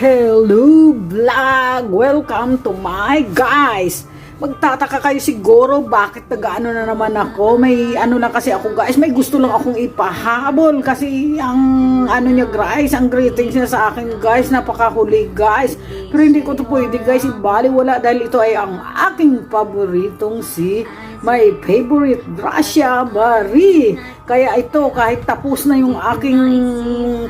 Hello vlog! Welcome to my guys! Magtataka kayo siguro bakit nag-ano na naman ako. May ano lang kasi ako guys, may gusto lang akong ipahabol kasi ang ano niya guys, ang greetings niya sa akin guys, napakahuli guys. Pero hindi ko to pwede guys ibaliwala dahil ito ay ang aking paboritong si my favorite Gracia Marie. Kaya ito, kahit tapos na yung aking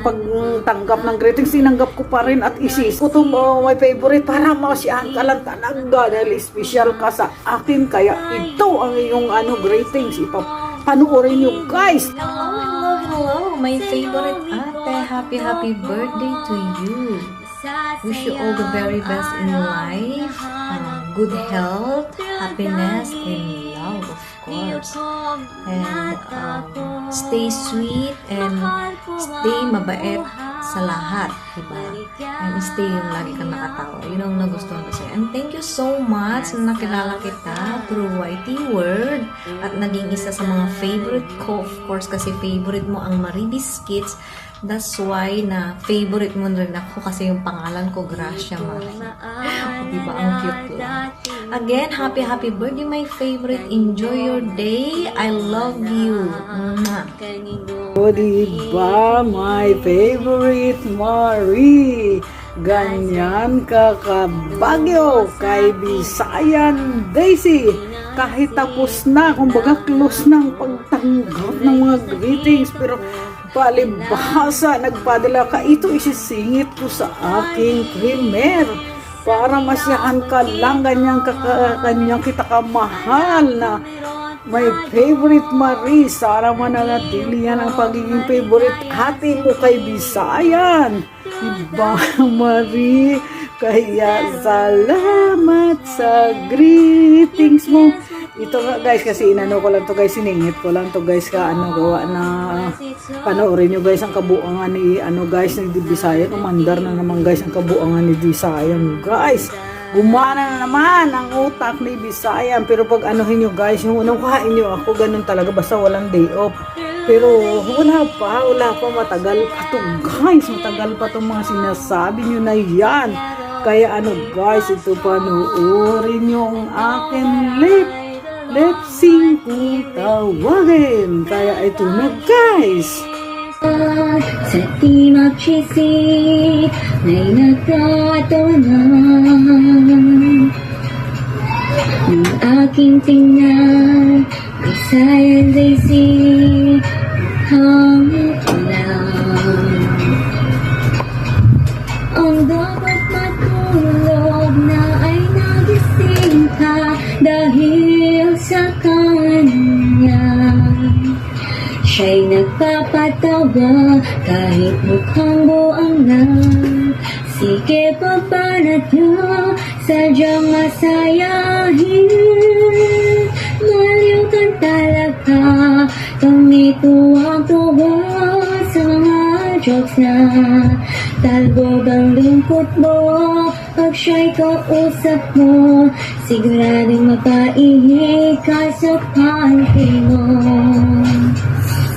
pagtanggap ng greetings, tinanggap ko pa rin at isis ko itong my favorite para masyahan ka lang talaga dahil special ka sa akin. Kaya ito ang iyong greetings. Ipapanoorin nyo guys. Hello, my favorite ate. Happy birthday to you. Wish you all the very best in life. Good health, happiness, and love, of course. And stay sweet and stay mabait sa lahat, diba? And stay yung lagi kang nakatawa. Yun ang nagustuhan ko sa'yo. And thank you so much na nakilala kita through YT Word at naging isa sa mga favorite ko, of course, kasi favorite mo ang Marie Biscuits. That's why na favorite mo rin ako kasi yung pangalan ko, Gracia Marie. Diba? Ang cute lang. Again, happy birthday, my favorite. Enjoy your day. I love you. O diba, my favorite Marie. Ganyan ka kabagyo kay Bisayan Daisy. Kahit tapos na, kumbaga close na ang pagtanggap ng mga greetings, pero palibhasa, nagpadala ka, ito isisingit ko sa aking primer para masyahan ka lang, ganyan kita kamahal na my favorite Marie. Sana mananatili yan ang pagiging favorite ate mo kay Bisayan, diba Marie? Kaya salamat sa greetings mo. Ito nga guys, kasi inano ko lang to guys, siningit ko lang to guys, gawa na panoorin nyo guys ang kabuangan ni guys ni Bisayan. Umandar na naman guys ang kabuangan ni Bisayan guys. Gumana na naman ang utak ni Bisayan. Pero pag anuhin nyo guys, yung unawain nyo ako, ganun talaga basta walang day off. Pero wala pa, matagal pa to guys, matagal pa to mga sinasabi nyo na yan. Kaya guys, ito panoorin nyo ang aking lip sync kung tawagin. Kaya ito na guys. Sa timog chisig may nagtatawanan, ng aking tingnan Bisayan Daisy hangit lang. Ang dapat matulog na ay nagising ka dahil sa kanya. Siya'y nagpapatawa kahit mukhang buang na. Sige papanat niyo, sadyang masayahin. Maliw ka talaga, tumituwang-tuwa sa mga jokes na talbog ang lungkot mo. Pag siya'y kausap mo, siguradong mapaihi ka sa panty mo.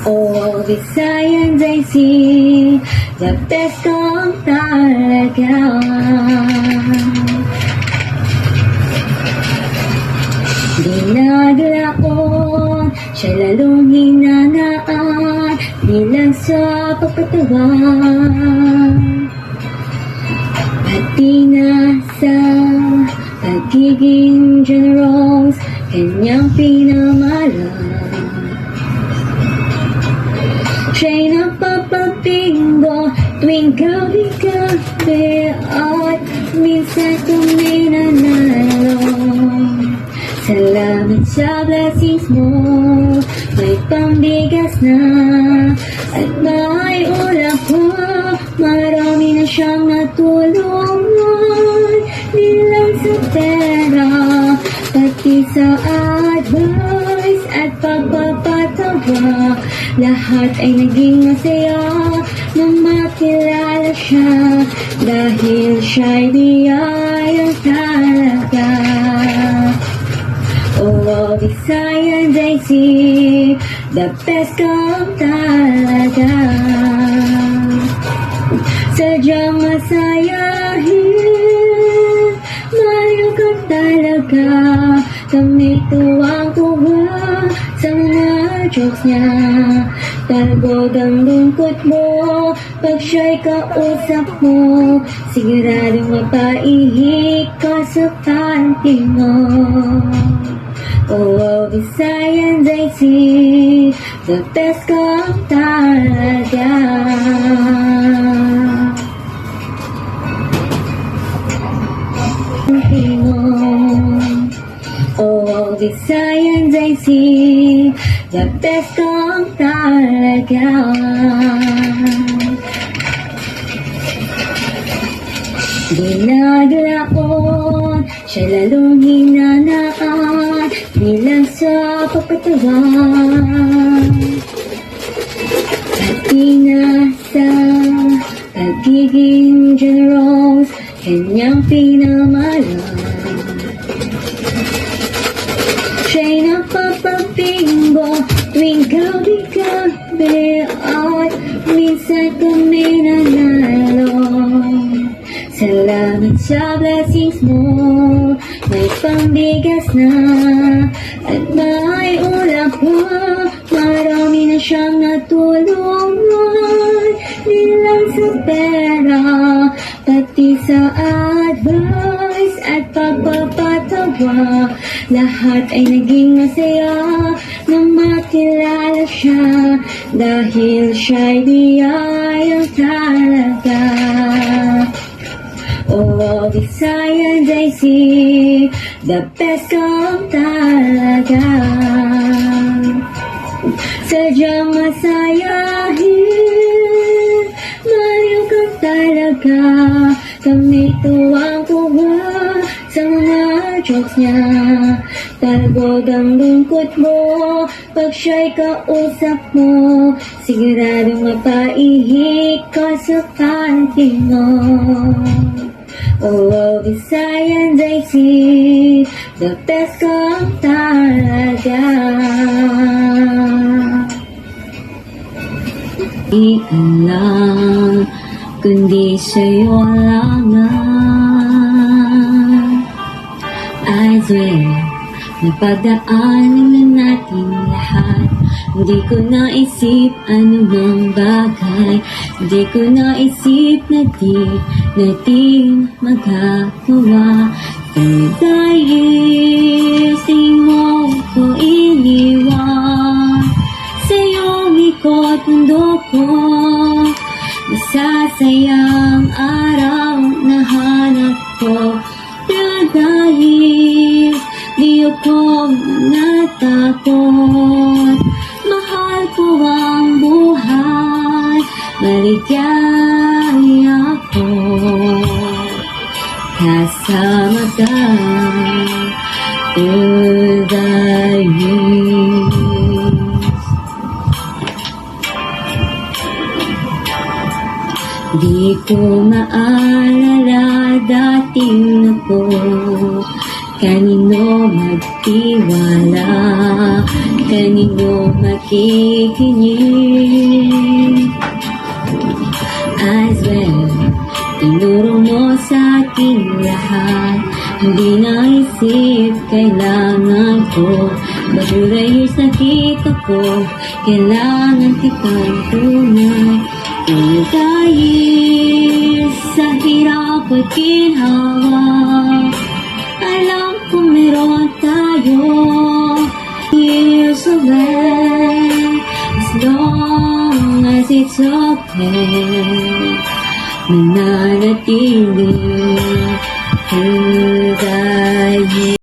Oh, Bisayan Daisy, the best kang talaga. Dinadalaon, siya lalong hinangaan, bilang sa pagpatawa. Pati na sa pagiging generous, kanyang pinamalas. Siya'y nagpapapingo tuwing gabi-gabi at minsan kung minanalo. Salamat sa blessings mo, may pambigas na at may ulam ko. Marami na siyang natulungan, di lang sa pera, pati sa advice at pagpapatawa. Lahat ay naging masaya nang makilala siya, dahil siya'y biyaya talaga. Oh, Bisayan Daisy, the best kang talaga. Sadyang masaya talaga. Kami tuwang-tuwa sa mga jokes niya. Talbog ang lungkot mo pag siya'y kausap mo. Siguradong mapaihik ka sa panty mo. Oh, Visayan Daisy, the best ka talaga. Oh, Visayan Daisy, the best kang talaga. Dinaglaon, siya lalong hinanaan, bilang sa pagpatawan. Pati na sa pagiging generous, kanyang pinamalan. Siya'y napapabinggo tuwing gabi-gabi at minsan kami nanalo. Salamat sa blessings mo, may pambigas na at may ulam pa. Marami na siyang natulungan, di lang sa pera, pati sa advice at pagpapatawa. Lahat ay naging masaya nang makilala siya, dahil siya'y biyayang talaga. Oh, Visayan Daisy, the best kang talaga. Sadyang masayahin, maliw kang talaga. Kami tuwang-tuwa sa mga jokes niya. Talbog ang lungkot mo pag siya'y kausap mo. Siguradong mapaihik ka sa panty mo. Oh, Visayan Daisy, the best kang talaga. Di lang, kundi sa'yo lamang. I swear, napagdaanan na natin lahat. Hindi ko naisip anumang bagay, hindi ko naisip na di natin magagawa. Dahil di mo ko iniwan, sa iyong ikot mundo ko. Masasayang araw na hanap ko, pero dahil di ako natakot. Mahal ko ang buhay, maligaya ako. Kasama ka through the years. Di ko maalala dating ako, kanino magtiwala, kanino makikinig. As well, tinuro mo sa akin lahat, hindi naisip kailangan ko. But through the years nakita ko, kailangan kitang tunay. Dahil sa hirap at ginhawa, alam ko meron tayo years away. As long as it's okay, mananatili through the years.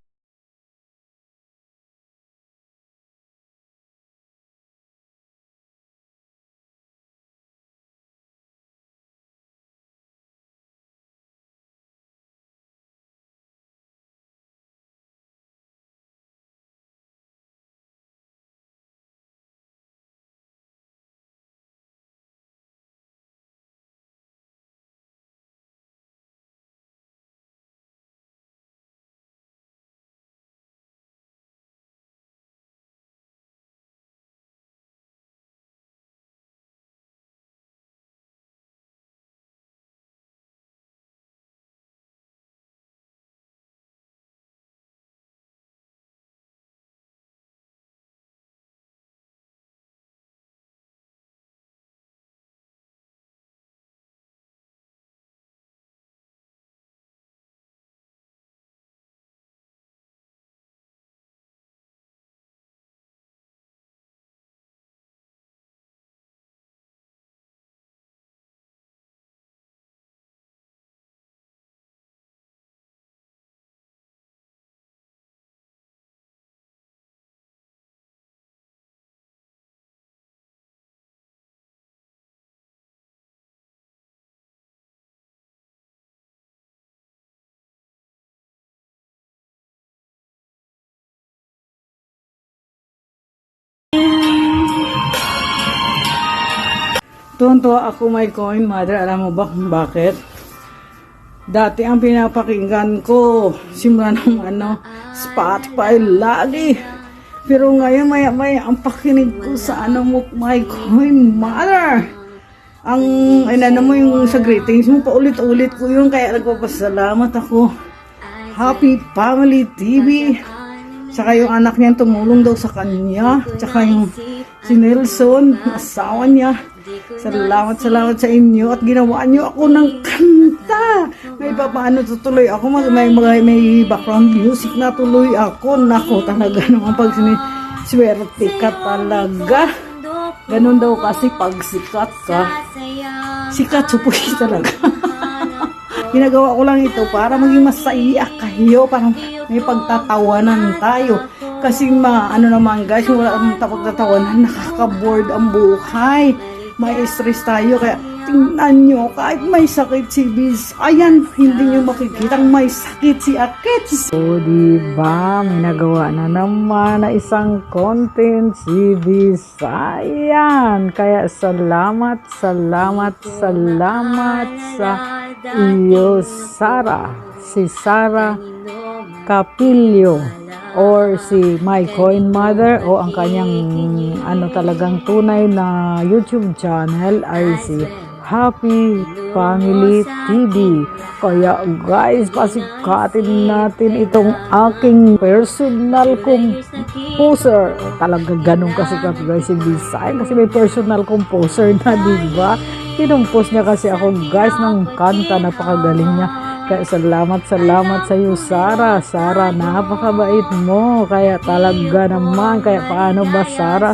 Tuwan-tuwa ako, my coin mother. Alam mo ba kung bakit? Dati ang pinapakinggan ko, simula ng Spotify lagi. Pero ngayon maya-maya ang pakinig ko sa my coin mother. Ang mo yung sa greetings mo, paulit-ulit ko yun, kaya nagpapasalamat ako. Happy Family TV. Tsaka yung anak niya tumulong daw sa kanya. Tsaka yung si Nelson, asawa niya. Salamat sa inyo at ginawa niyo ako ng kanta. May papaano tutuloy ako, may background music na tuloy ako. Nako, talaga naman pag swerte ka talaga. Ganun daw kasi pag sikat ka. Sikat supoy talaga. Ginagawa ko lang ito para maging masaya kayo, para may pagtatawanan tayo. Kasi naman guys, wala akong pagtatawanan, nakaka-board ang buhay. May stress tayo, kaya tingnan nyo, kahit may sakit si Biz, ayan, hindi nyo makikitang may sakit si Akits. O diba, may nagawa na naman na isang content si Biz, ayan, kaya salamat sa iyo, Sarah, si Sarah Capilio, or si My Coin Mother, o ang kanyang talagang tunay na YouTube channel ay si Happy Family TV. Kaya guys, pasikatin natin itong aking personal composer. Talaga ganun kasikat guys si Design, kasi may personal composer na, diba? Pinumpos niya kasi ako guys ng kanta, napakagaling niya. Kaya salamat sa iyo, Sarah. Sarah, napakabait mo. Kaya talaga naman, kaya paano ba Sarah,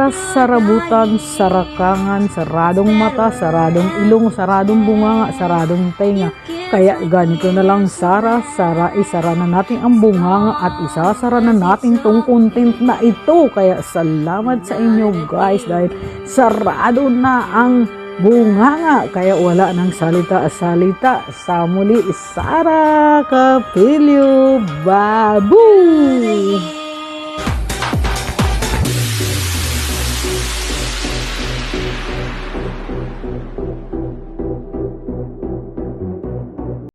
sarabutan, sarakangan, saradong mata, saradong ilong, saradong bunganga, saradong tenga. Kaya ganito na lang, Sarah, isara na natin ang bunganga at isasara na natin tong content na ito. Kaya salamat sa inyo guys, dahil sarado na ang bunganga, kaya wala nang salita. Sa muli, Sarah Capilio, babu!